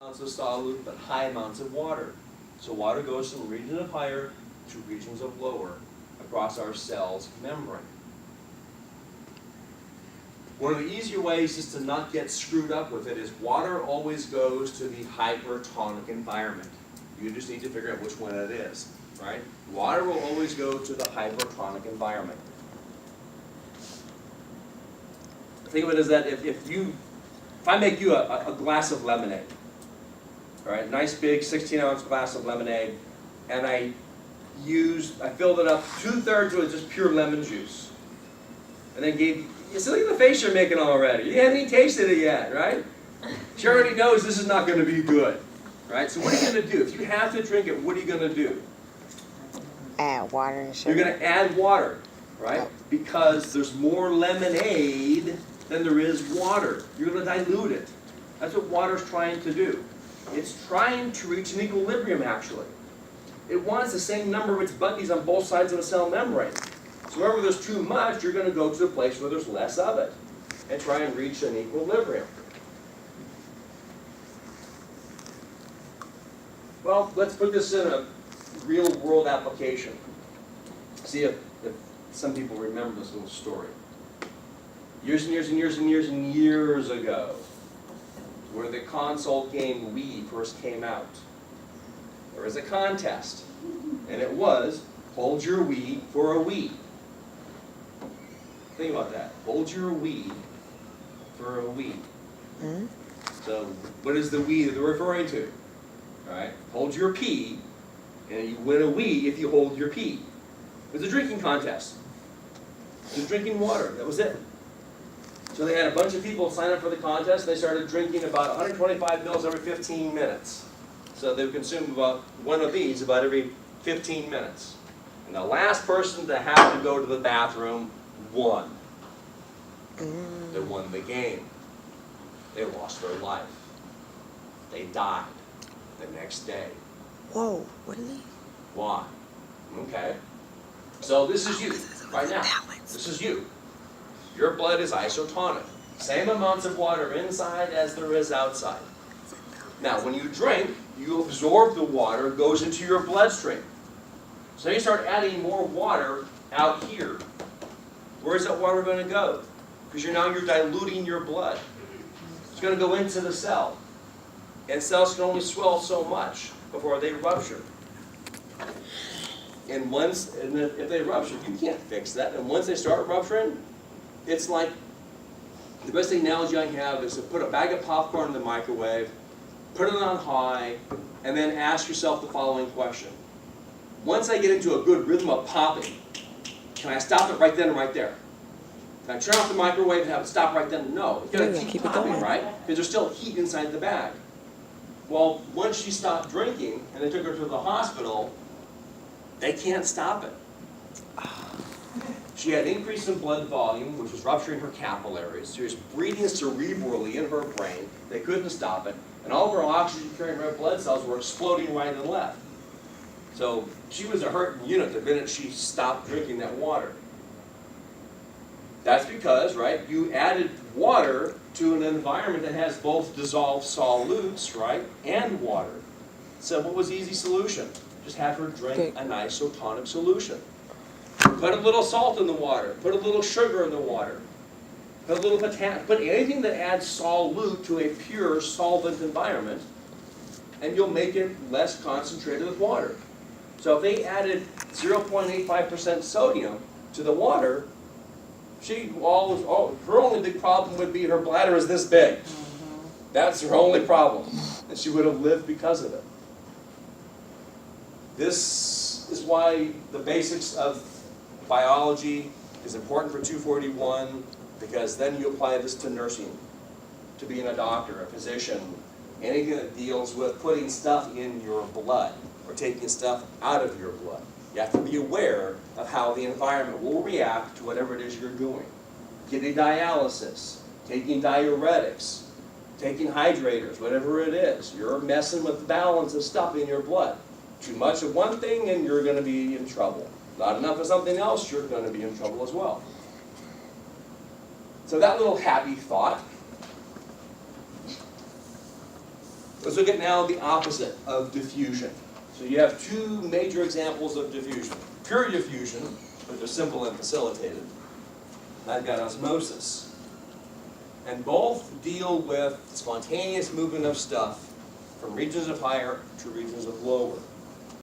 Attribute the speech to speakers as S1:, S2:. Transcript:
S1: amounts of solute, but high amounts of water. So water goes from regions of higher to regions of lower across our cell's membrane. One of the easier ways just to not get screwed up with it is water always goes to the hypertonic environment. You just need to figure out which one it is, right? Water will always go to the hypertonic environment. Think of it as that if I make you a glass of lemonade, all right, nice big 16-ounce glass of lemonade, and I filled it up 2/3 with just pure lemon juice, and then you see, look at the face you're making already. You haven't even tasted it yet, right? She already knows this is not going to be good, right? So what are you going to do? If you have to drink it, what are you going to do?
S2: Add water and sugar.
S1: You're going to add water, right? Because there's more lemonade than there is water. You're going to dilute it. That's what water's trying to do. It's trying to reach an equilibrium, actually. It wants the same number of its buddies on both sides of the cell membrane. So wherever there's too much, you're going to go to a place where there's less of it and try and reach an equilibrium. Well, let's put this in a real-world application. See if some people remember this little story. Years and years and years and years and years ago, where the console game Wii first came out, there was a contest, and it was, hold your Wii for a Wii. Think about that. Hold your Wii for a Wii.
S2: Mm-hmm.
S1: So, what is the Wii that they're referring to? All right, hold your pee, and you win a Wii if you hold your pee. It was a drinking contest. It was drinking water. That was it. So they had a bunch of people sign up for the contest. They started drinking about 125 mils every 15 minutes. So they would consume about one of these about every 15 minutes. And the last person to have to go to the bathroom won. They won the game. They lost their life. They died the next day.
S2: Whoa, what is it?
S1: Why? Okay. So this is you, right now. This is you. Your blood is isotonic. Same amounts of water inside as there is outside. Now, when you drink, you absorb the water, it goes into your bloodstream. So you start adding more water out here. Where's that water going to go? Because you're diluting your blood. It's going to go into the cell. And cells can only swell so much before they rupture. And if they rupture, you can't fix that. And once they start rupturing, it's like, the best analogy I have is to put a bag of popcorn in the microwave, put it on high, and then ask yourself the following question. Once I get into a good rhythm of popping, can I stop it right then and right there? Can I turn off the microwave and have it stop right then? No. It's going to keep popping, right? Because there's still heat inside the bag. Well, once she stopped drinking and they took her to the hospital, they can't stop it. She had an increase in blood volume, which was rupturing her capillaries. She was breathing cerebrally in her brain. They couldn't stop it. And all of her oxygen-carrying red blood cells were exploding right and left. So she was a hurting unit the minute she stopped drinking that water. That's because, right, you added water to an environment that has both dissolved solutes, right, and water. So what was the easy solution? Just have her drink an isotonic solution. Put a little salt in the water. Put a little sugar in the water. Put a little potassium. Put anything that adds solute to a pure solvent environment, and you'll make it less concentrated with water. So if they added 0.85% sodium to the water, her only big problem would be her bladder is this big. That's her only problem. And she would have lived because of it. This is why the basics of biology is important for 241, because then you apply this to nursing, to being a doctor, a physician, anything that deals with putting stuff in your blood or taking stuff out of your blood. You have to be aware of how the environment will react to whatever it is you're doing. Kidney dialysis, taking diuretics, taking hydrators, whatever it is. You're messing with the balance of stuff in your blood. Too much of one thing and you're going to be in trouble. Not enough of something else, you're going to be in trouble as well. So that little happy thought Let's look at now the opposite of diffusion. So you have two major examples of diffusion. Pure diffusion, but they're simple and facilitated. And I've got osmosis. And both deal with spontaneous movement of stuff from regions of higher to regions of lower.